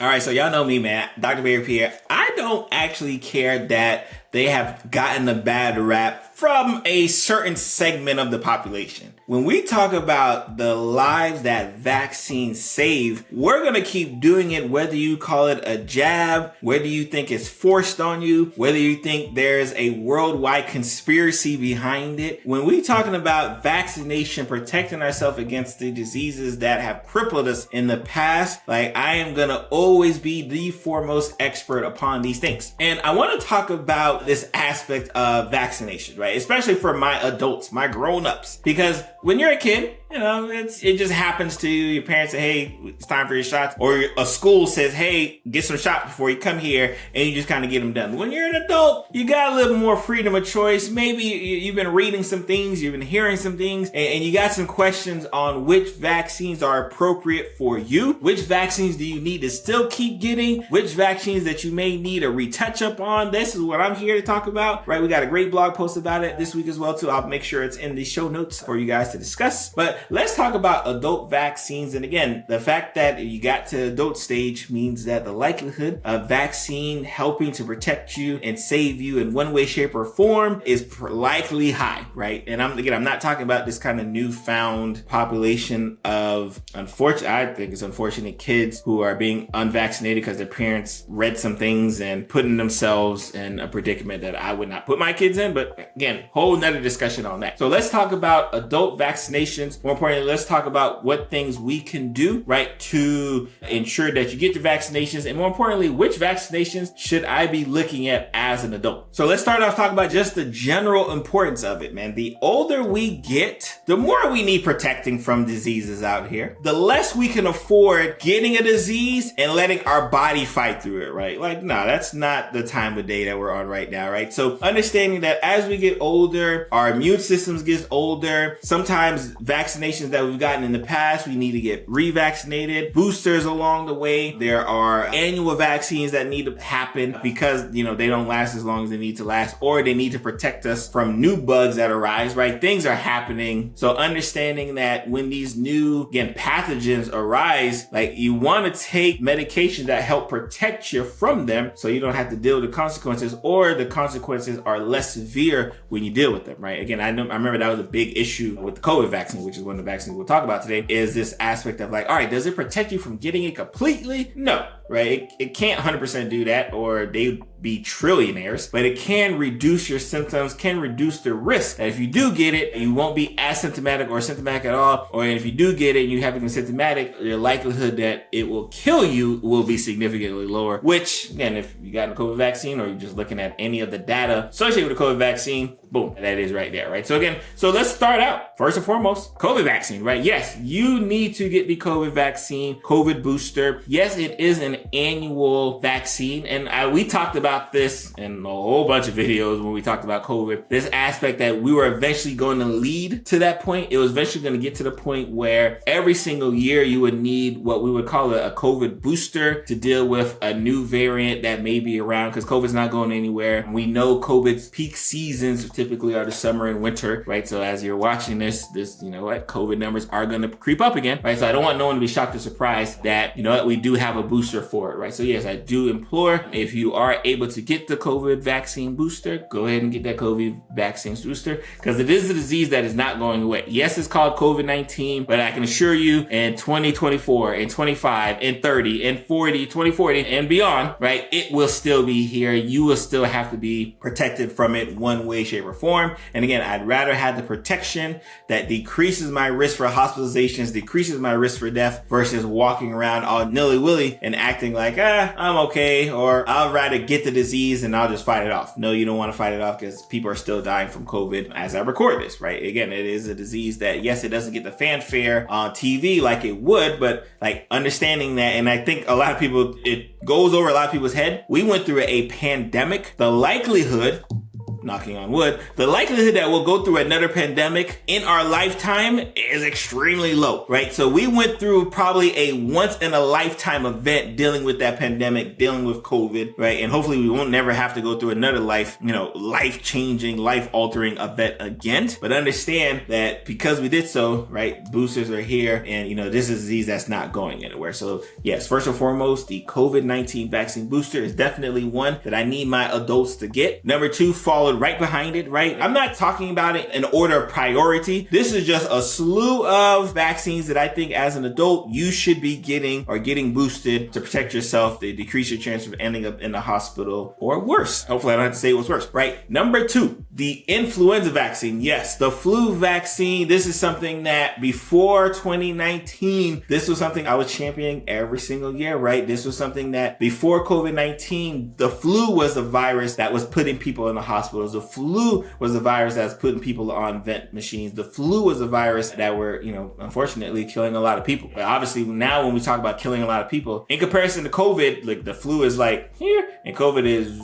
All right, so y'all know me, man. Dr. Pierre. I don't actually care that they have gotten a bad rap from a certain segment of the population. When we talk about the lives that vaccines save, we're going to keep doing it whether you call it a jab, whether you think it's forced on you, whether you think there's a worldwide conspiracy behind it. When we're talking about vaccination, protecting ourselves against the diseases that have crippled us in the past, like I am going to always be the foremost expert upon these things. And I want to talk about this aspect of vaccination, right? Especially for my adults, my grown-ups, because when you're a kid, you know, it just happens to you. Your parents say, hey, it's time for your shots. Or a school says, hey, get some shots before you come here, and you just kind of get them done. When you're an adult, you got a little more freedom of choice. Maybe you've been reading some things, you've been hearing some things, and you got some questions on which vaccines are appropriate for you. Which vaccines do you need to still keep getting? Which vaccines that you may need a retouch up on? This is what I'm here to talk about, right? We got a great blog post about it this week as well, too. I'll make sure it's in the show notes for you guys to discuss. But let's talk about adult vaccines. And again, the fact that you got to adult stage means that the likelihood of vaccine helping to protect you and save you in one way, shape, or form is likely high, right? And I'm not talking about this kind of newfound population of I think it's unfortunate kids who are being unvaccinated because their parents read some things and putting themselves in a predicament that I would not put my kids in. But again, whole nother discussion on that. So let's talk about adult vaccinations. More importantly, let's talk about what things we can do, right, to ensure that you get the vaccinations. And more importantly, which vaccinations should I be looking at as an adult? So let's start off talking about just the general importance of it, man. The older we get, the more we need protecting from diseases out here. The less we can afford getting a disease and letting our body fight through it, right? Like, no, that's not the time of day that we're on right now, right? So understanding that as we get older, our immune systems get older. Sometimes vaccinations that we've gotten in the past, we need to get revaccinated. Boosters along the way. There are annual vaccines that need to happen because, you know, they don't last as long as they need to last, or they need to protect us from new bugs that arise, right? Things are happening. So understanding that when these new, again, pathogens arise, like you want to take medication that help protect you from them so you don't have to deal with the consequences, or the consequences are less severe when you deal with them, right? Again, I remember that was a big issue with the COVID vaccine, which is one of the vaccines we'll talk about today, is this aspect of like, all right, does it protect you from getting it completely? No, right? It can't 100% do that, or they'd be trillionaires, but it can reduce your symptoms, can reduce the risk that if you do get it, you won't be asymptomatic or symptomatic at all, or if you do get it and you haven't been symptomatic, the likelihood that it will kill you will be significantly lower, which, again, if you got a COVID vaccine or you're just looking at any of the data associated with the COVID vaccine, boom, that is right there, right? So again, so let's start out, first and foremost, COVID vaccine, right? Yes, you need to get the COVID vaccine, COVID booster. Yes, it is an annual vaccine, and we talked about this in a whole bunch of videos when we talked about COVID, this aspect that we were eventually going to lead to that point. It was eventually going to get to the point where every single year you would need what we would call a COVID booster to deal with a new variant that may be around, because COVID's not going anywhere. We know COVID's peak seasons typically are the summer and winter, right? So as you're watching this, you know what, COVID numbers are going to creep up again, right? So I don't want no one to be shocked or surprised that, you know what, we do have a booster for it, right? So yes, I do implore, if you are able to get the COVID vaccine booster, go ahead and get that COVID vaccine booster, because it is a disease that is not going away. Yes, it's called COVID-19, but I can assure you in 2024, in 25, in 30, in 40, 2040, and beyond, right, it will still be here. You will still have to be protected from it one way, shape, or form. And again, I'd rather have the protection that decreases my risk for hospitalizations, decreases my risk for death, versus walking around all nilly-willy and acting like, I'm okay, or I'll rather get the disease and I'll just fight it off. No, you don't want to fight it off, because people are still dying from COVID as I record this, right? Again, it is a disease that, yes, it doesn't get the fanfare on TV like it would, but like understanding that, and I think a lot of people, it goes over a lot of people's head. We went through a pandemic. The likelihood knocking on wood, the likelihood that we'll go through another pandemic in our lifetime is extremely low, right? So we went through probably a once in a lifetime event dealing with that pandemic, dealing with COVID, right? And hopefully we won't never have to go through another life-changing, life-altering event again. But understand that because we did so, right, boosters are here, and this is a disease that's not going anywhere. So yes, first and foremost, the COVID-19 vaccine booster is definitely one that I need my adults to get. Number 2 followed right behind it, right? I'm not talking about it in order of priority. This is just a slew of vaccines that I think as an adult you should be getting or getting boosted to protect yourself, to decrease your chance of ending up in the hospital or worse. Hopefully I don't have to say what's worse, right? Number 2, the influenza vaccine. Yes, the flu vaccine. This is something that before 2019, this was something I was championing every single year, right? This was something that before COVID-19, the flu was the virus that was putting people in the hospitals. The flu was the virus that was putting people on vent machines. The flu was the virus that were, unfortunately killing a lot of people. But obviously now when we talk about killing a lot of people, in comparison to COVID, like the flu is like here and COVID is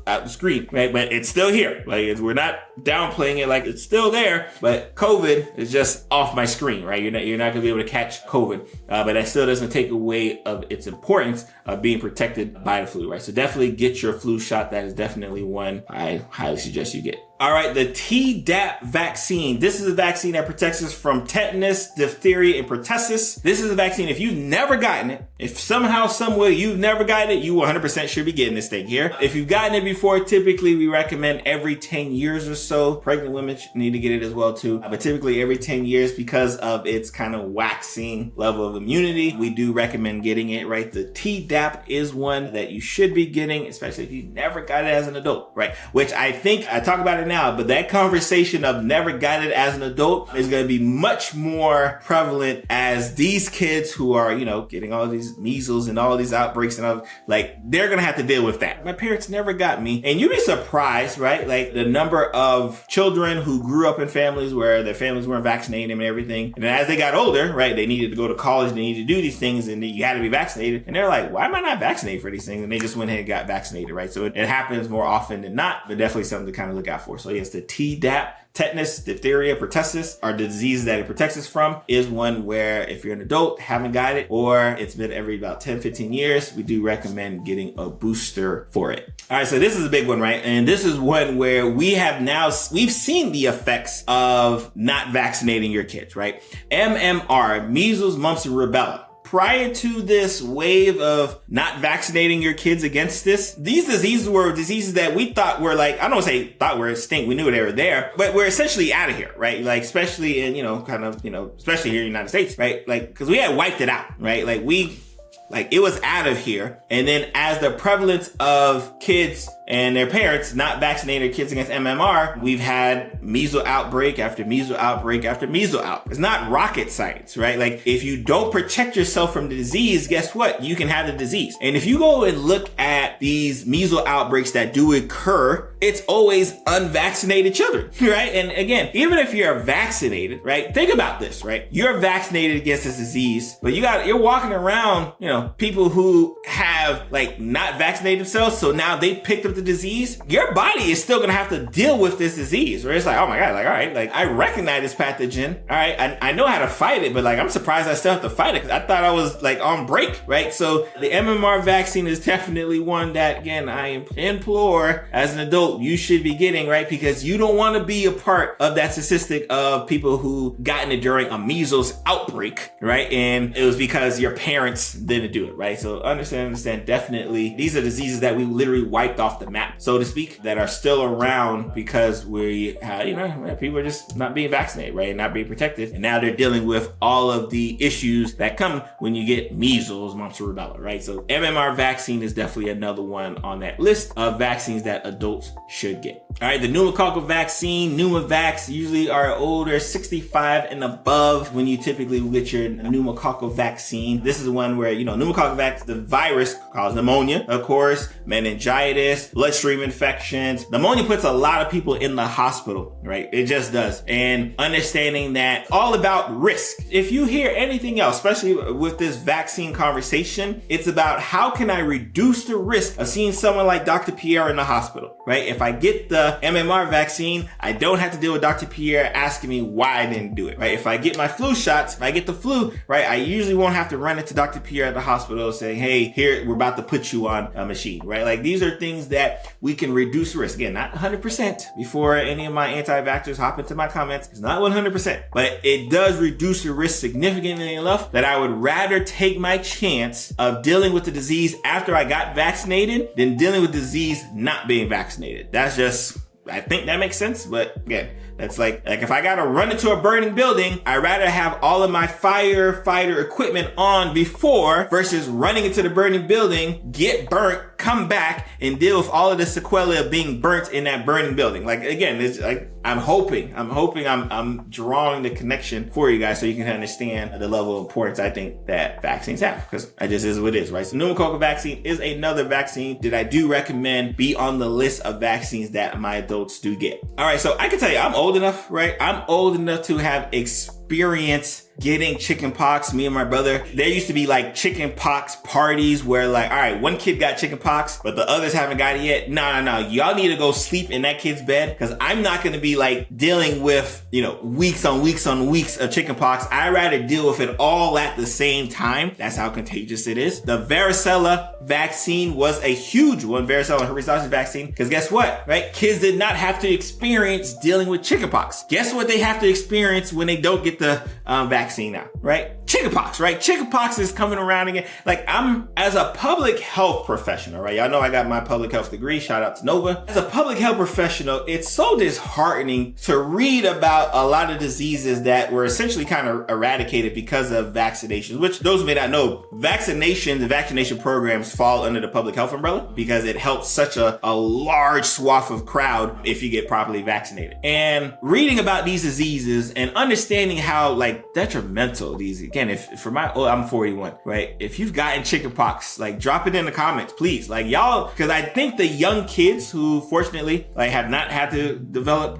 out the screen, right? But it's still here. Like we're not downplaying it, like it's still there, but COVID is just off my screen, right? You're not gonna be able to catch COVID, but that still doesn't take away of its importance of being protected by the flu, right? So definitely get your flu shot. That is definitely one I highly suggest you get. All right, the Tdap vaccine. This is a vaccine that protects us from tetanus, diphtheria, and pertussis. This is a vaccine, if you've never gotten it, if somehow, some way you've never gotten it, you 100% should be getting this thing here. If you've gotten it before, typically we recommend every 10 years or so. Pregnant women need to get it as well too. But typically every 10 years because of its kind of waxing level of immunity, we do recommend getting it, right? The Tdap is one that you should be getting, especially if you never got it as an adult, right? Which I think, I talk about it now, but that conversation of never got it as an adult is going to be much more prevalent as these kids who are, getting all these measles and all these outbreaks and all, like, they're going to have to deal with that. My parents never got me. And you'd be surprised, right? Like the number of children who grew up in families where their families weren't vaccinating them and everything. And then as they got older, right, they needed to go to college, they needed to do these things, and you had to be vaccinated. And they're like, why am I not vaccinated for these things? And they just went ahead and got vaccinated, right? So it happens more often than not, but definitely something to kind of look out for. So yes, the Tdap, tetanus, diphtheria, pertussis are the diseases that it protects us from, is one where if you're an adult, haven't got it, or it's been every about 10, 15 years, we do recommend getting a booster for it. All right, so this is a big one, right? And this is one where we've seen the effects of not vaccinating your kids, right? MMR, measles, mumps, and rubella. Prior to this wave of not vaccinating your kids against this, these diseases were diseases that we thought were like, I don't want to say thought were extinct, we knew they were there, but we're essentially out of here, right? Like, especially in, especially here in the United States, right? Like, because we had wiped it out, right? Like it was out of here. And then as the prevalence of kids and their parents not vaccinating their kids against MMR, we've had measles outbreak after measles outbreak after measles outbreak. It's not rocket science, right? Like if you don't protect yourself from the disease, guess what? You can have the disease. And if you go and look at these measles outbreaks that do occur, it's always unvaccinated children, right? And again, even if you're vaccinated, right? Think about this, right? You're vaccinated against this disease, but you're walking around, people who have like not vaccinated themselves. So now they picked up the disease. Your body is still going to have to deal with this disease, right? It's like, oh my God, like, all right, like I recognize this pathogen. All right. I know how to fight it, but like, I'm surprised I still have to fight it because I thought I was like on break, right? So the MMR vaccine is definitely one that, again, I implore as an adult, you should be getting, right? Because you don't want to be a part of that statistic of people who gotten it during a measles outbreak, right? And it was because your parents didn't do it, right? So understand, definitely these are diseases that we literally wiped off the map, so to speak, that are still around because we had, people are just not being vaccinated, right? Not being protected. And now they're dealing with all of the issues that come when you get measles, mumps, or rubella, right? So MMR vaccine is definitely another one on that list of vaccines that adults should get. All right, the pneumococcal vaccine, pneumovax, usually are older, 65 and above when you typically get your pneumococcal vaccine. This is one where, Pneumococcal vaccine, the virus causes pneumonia, of course, meningitis, bloodstream infections. Pneumonia puts a lot of people in the hospital, right? It just does. And understanding that all about risk. If you hear anything else, especially with this vaccine conversation, it's about how can I reduce the risk of seeing someone like Dr. Pierre in the hospital, right? If I get the MMR vaccine, I don't have to deal with Dr. Pierre asking me why I didn't do it, right? If I get my flu shots, if I get the flu, right, I usually won't have to run into Dr. Pierre at the hospital saying, hey, here, we're about to put you on a machine, right? Like these are things that we can reduce risk. Again, not 100% before any of my anti-vaxxers hop into my comments. It's not 100%, but it does reduce the risk significantly enough that I would rather take my chance of dealing with the disease after I got vaccinated than dealing with disease not being vaccinated. That's just, I think that makes sense, but again, that's like if I gotta run into a burning building, I'd rather have all of my firefighter equipment on before versus running into the burning building, get burnt, come back and deal with all of the sequelae of being burnt in that burning building. Like again, it's like I'm hoping I'm drawing the connection for you guys so you can understand the level of importance I think that vaccines have, because it just is what it is, right? So pneumococcal vaccine is another vaccine that I do recommend be on the list of vaccines that my adults do get. All right, so I can tell you I'm old enough, right? I'm old enough to have experience getting chickenpox. Me and my brother, there used to be like chickenpox parties where like, all right, one kid got chickenpox, but the others haven't got it yet. No. Y'all need to go sleep in that kid's bed because I'm not going to be like dealing with, weeks on weeks of chickenpox. I'd rather deal with it all at the same time. That's how contagious it is. The Varicella vaccine was a huge one, varicella and herpes zoster vaccine, because guess what, right? Kids did not have to experience dealing with chickenpox. Guess what they have to experience when they don't get the vaccine now, right? Chickenpox, right? Chickenpox is coming around again. Like I'm, as a public health professional, right? Y'all know I got my public health degree. Shout out to Nova. As a public health professional, it's so disheartening to read about a lot of diseases that were essentially kind of eradicated because of vaccinations, which those who may not know, vaccinations and vaccination programs fall under the public health umbrella because it helps such a large swath of crowd if you get properly vaccinated. And reading about these diseases and understanding how like detrimental these, again, I'm 41, right? If you've gotten chickenpox, like drop it in the comments, please. Like y'all, because I think the young kids who fortunately like have not had to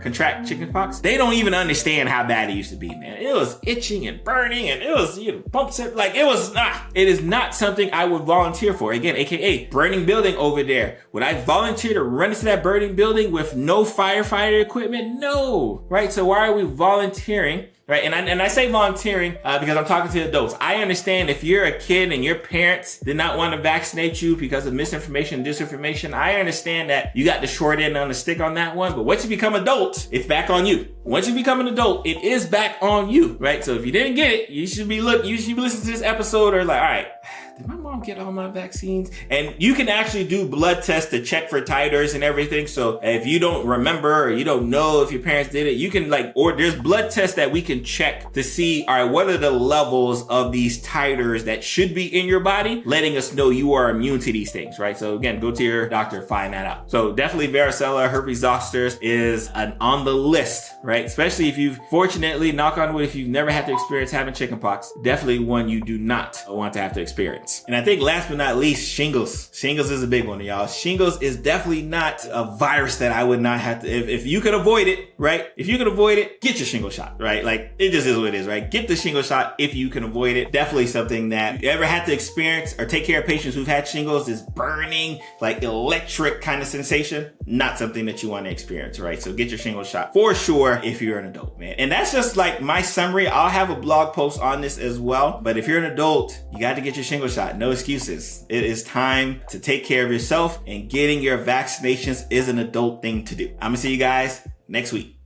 contract chickenpox, they don't even understand how bad it used to be, man. It was itching and burning and it was, bumps, like it is not something I would volunteer for. Again, AKA burning building over there. Would I volunteer to run into that burning building with no firefighter equipment? No, right? So why are we volunteering? Right. And I say volunteering because I'm talking to adults. I understand if you're a kid and your parents did not want to vaccinate you because of misinformation and disinformation. I understand that you got the short end on the stick on that one. But once you become adult, it's back on you. Once you become an adult, it is back on you. Right. So if you didn't get it, you should be listening to this episode or like, all right, did my mom get all my vaccines? And you can actually do blood tests to check for titers and everything. So if you don't remember or you don't know if your parents did it, you can or there's blood tests that we can check to see, all right, what are the levels of these titers that should be in your body, letting us know you are immune to these things, right? So again, go to your doctor, find that out. So definitely varicella, herpes zoster is on the list, right? Especially if you've, fortunately, knock on wood, if you've never had to experience having chickenpox, definitely one you do not want to have to experience. And I think last but not least, shingles. Shingles is a big one, y'all. Shingles is definitely not a virus that I would not have to, if you can avoid it, right? If you can avoid it, get your shingle shot, right? Like it just is what it is, right? Get the shingle shot if you can avoid it. Definitely something that you ever had to experience or take care of patients who've had shingles, is burning, like electric kind of sensation. Not something that you want to experience, right? So get your shingle shot for sure if you're an adult, man. And that's just like my summary. I'll have a blog post on this as well. But if you're an adult, you got to get your shingle shot. No excuses. It is time to take care of yourself, and getting your vaccinations is an adult thing to do. I'm gonna see you guys next week.